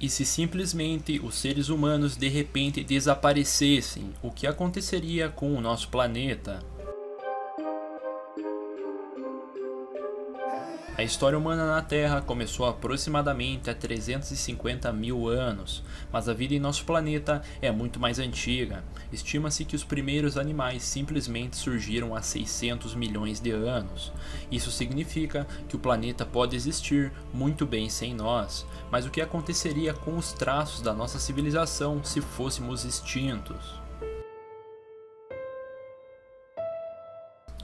E se simplesmente os seres humanos de repente desaparecessem, o que aconteceria com o nosso planeta? A história humana na Terra começou aproximadamente há 350 mil anos, mas a vida em nosso planeta é muito mais antiga. Estima-se que os primeiros animais simplesmente surgiram há 600 milhões de anos. Isso significa que o planeta pode existir muito bem sem nós, mas o que aconteceria com os traços da nossa civilização se fôssemos extintos?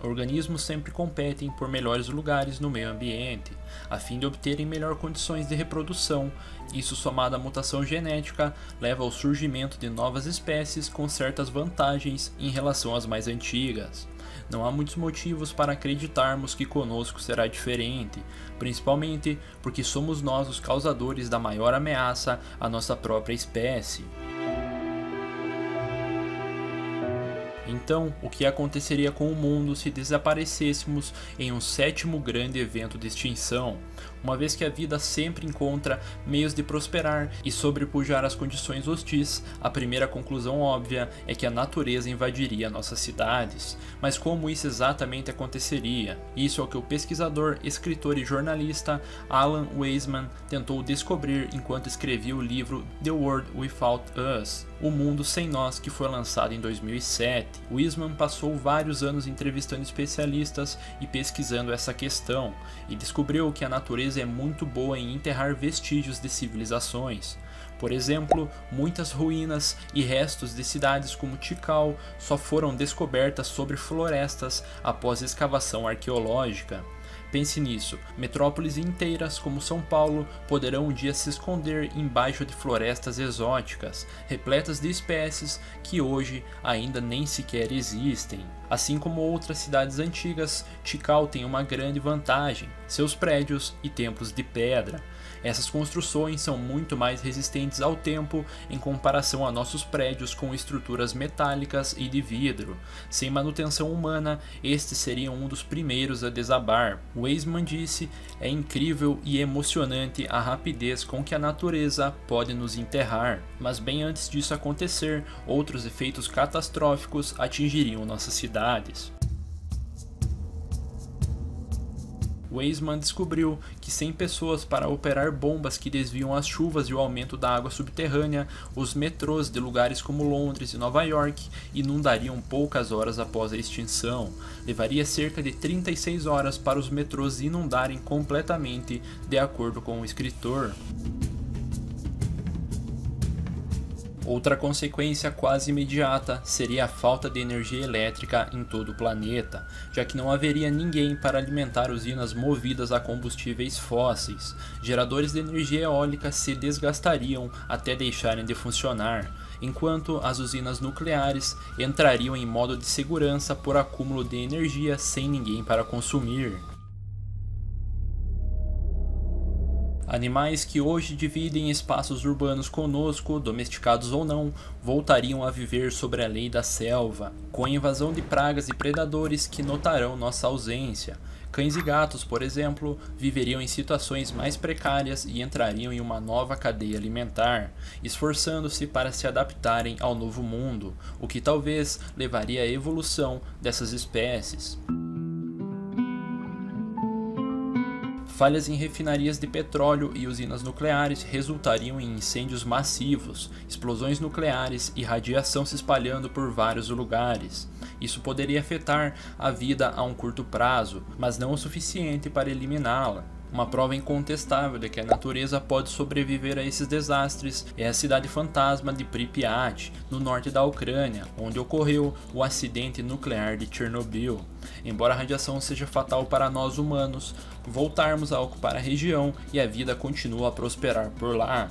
Organismos sempre competem por melhores lugares no meio ambiente, a fim de obterem melhores condições de reprodução. Isso, somado à mutação genética, leva ao surgimento de novas espécies com certas vantagens em relação às mais antigas. Não há muitos motivos para acreditarmos que conosco será diferente, principalmente porque somos nós os causadores da maior ameaça à nossa própria espécie. Então, o que aconteceria com o mundo se desaparecêssemos em um sétimo grande evento de extinção? Uma vez que a vida sempre encontra meios de prosperar e sobrepujar as condições hostis, a primeira conclusão óbvia é que a natureza invadiria nossas cidades. Mas como isso exatamente aconteceria? Isso é o que o pesquisador, escritor e jornalista Alan Weisman tentou descobrir enquanto escrevia o livro The World Without Us, O Mundo Sem Nós, que foi lançado em 2007. Weisman passou vários anos entrevistando especialistas e pesquisando essa questão, e descobriu que a natureza é muito boa em enterrar vestígios de civilizações. Por exemplo, muitas ruínas e restos de cidades como Tikal só foram descobertas sobre florestas após escavação arqueológica. Pense nisso, metrópoles inteiras como São Paulo poderão um dia se esconder embaixo de florestas exóticas, repletas de espécies que hoje ainda nem sequer existem. Assim como outras cidades antigas, Tikal tem uma grande vantagem: seus prédios e templos de pedra. Essas construções são muito mais resistentes ao tempo em comparação a nossos prédios com estruturas metálicas e de vidro. Sem manutenção humana, estes seriam um dos primeiros a desabar. Weisman disse: é incrível e emocionante a rapidez com que a natureza pode nos enterrar. Mas bem antes disso acontecer, outros efeitos catastróficos atingiriam nossas cidades. Weisman descobriu que sem pessoas para operar bombas que desviam as chuvas e o aumento da água subterrânea, os metrôs de lugares como Londres e Nova York inundariam poucas horas após a extinção. Levaria cerca de 36 horas para os metrôs inundarem completamente, de acordo com o escritor. Outra consequência quase imediata seria a falta de energia elétrica em todo o planeta, já que não haveria ninguém para alimentar usinas movidas a combustíveis fósseis. Geradores de energia eólica se desgastariam até deixarem de funcionar, enquanto as usinas nucleares entrariam em modo de segurança por acúmulo de energia sem ninguém para consumir. Animais que hoje dividem espaços urbanos conosco, domesticados ou não, voltariam a viver sobre a lei da selva, com a invasão de pragas e predadores que notarão nossa ausência. Cães e gatos, por exemplo, viveriam em situações mais precárias e entrariam em uma nova cadeia alimentar, esforçando-se para se adaptarem ao novo mundo, o que talvez levaria à evolução dessas espécies. Falhas em refinarias de petróleo e usinas nucleares resultariam em incêndios massivos, explosões nucleares e radiação se espalhando por vários lugares. Isso poderia afetar a vida a um curto prazo, mas não o suficiente para eliminá-la. Uma prova incontestável de que a natureza pode sobreviver a esses desastres é a cidade fantasma de Pripyat, no norte da Ucrânia, onde ocorreu o acidente nuclear de Chernobyl. Embora a radiação seja fatal para nós humanos, voltarmos a ocupar a região e a vida continua a prosperar por lá.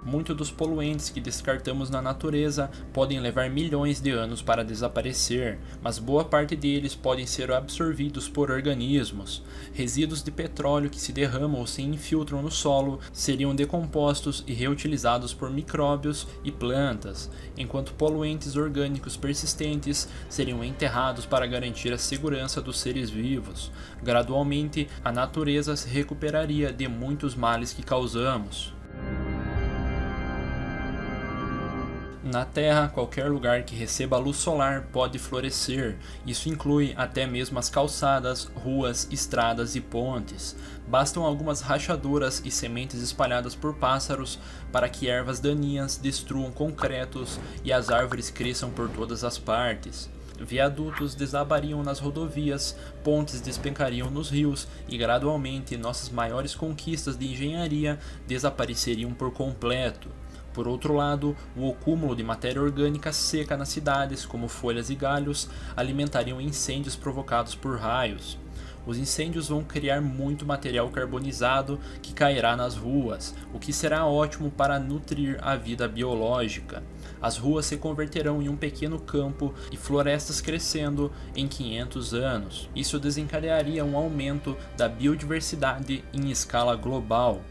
Muitos dos poluentes que descartamos na natureza podem levar milhões de anos para desaparecer, mas boa parte deles podem ser absorvidos por organismos. Resíduos de petróleo que se derramam ou se infiltram no solo seriam decompostos e reutilizados por micróbios e plantas, enquanto poluentes orgânicos persistentes seriam enterrados para garantir a segurança dos seres vivos. Gradualmente, a natureza se recuperaria de muitos males que causamos. Na Terra, qualquer lugar que receba a luz solar pode florescer. Isso inclui até mesmo as calçadas, ruas, estradas e pontes. Bastam algumas rachaduras e sementes espalhadas por pássaros para que ervas daninhas destruam concretos e as árvores cresçam por todas as partes. Viadutos desabariam nas rodovias, pontes despencariam nos rios e gradualmente nossas maiores conquistas de engenharia desapareceriam por completo. Por outro lado, o acúmulo de matéria orgânica seca nas cidades, como folhas e galhos, alimentariam incêndios provocados por raios. Os incêndios vão criar muito material carbonizado que cairá nas ruas, o que será ótimo para nutrir a vida biológica. As ruas se converterão em um pequeno campo e florestas crescendo em 500 anos. Isso desencadearia um aumento da biodiversidade em escala global.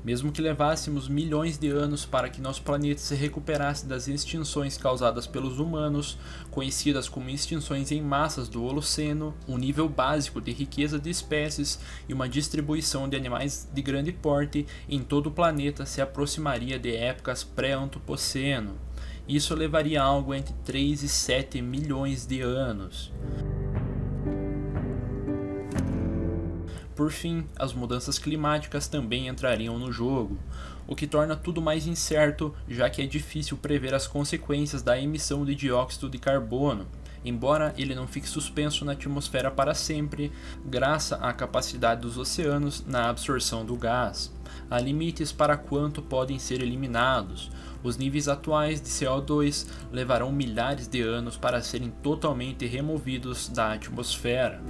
Mesmo que levássemos milhões de anos para que nosso planeta se recuperasse das extinções causadas pelos humanos, conhecidas como extinções em massas do Holoceno, um nível básico de riqueza de espécies e uma distribuição de animais de grande porte em todo o planeta se aproximaria de épocas pré-antropoceno. Isso levaria algo entre 3 e 7 milhões de anos. Por fim, as mudanças climáticas também entrariam no jogo, o que torna tudo mais incerto, já que é difícil prever as consequências da emissão de dióxido de carbono. Embora ele não fique suspenso na atmosfera para sempre, graças à capacidade dos oceanos na absorção do gás. Há limites para quanto podem ser eliminados. Os níveis atuais de CO2 levarão milhares de anos para serem totalmente removidos da atmosfera.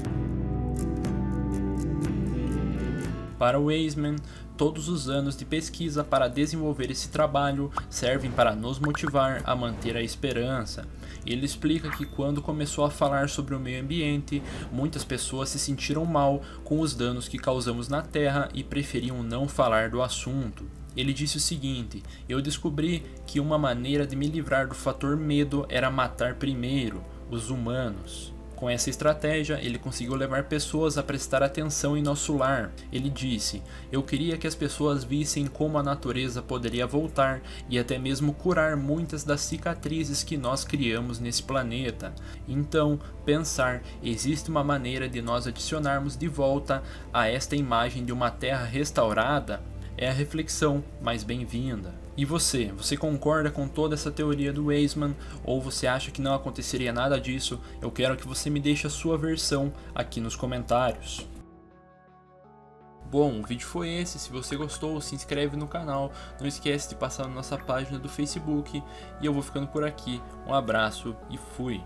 Para Weisman, todos os anos de pesquisa para desenvolver esse trabalho servem para nos motivar a manter a esperança. Ele explica que quando começou a falar sobre o meio ambiente, muitas pessoas se sentiram mal com os danos que causamos na Terra e preferiam não falar do assunto. Ele disse o seguinte: eu descobri que uma maneira de me livrar do fator medo era matar primeiro os humanos. Com essa estratégia, ele conseguiu levar pessoas a prestar atenção em nosso lar. Ele disse: eu queria que as pessoas vissem como a natureza poderia voltar e até mesmo curar muitas das cicatrizes que nós criamos nesse planeta. Então, pensar, existe uma maneira de nós adicionarmos de volta a esta imagem de uma terra restaurada? É a reflexão mais bem-vinda. E você concorda com toda essa teoria do Weisman ou você acha que não aconteceria nada disso? Eu quero que você me deixe a sua versão aqui nos comentários. Bom, o vídeo foi esse. Se você gostou, se inscreve no canal. Não esquece de passar na nossa página do Facebook. E eu vou ficando por aqui. Um abraço e fui!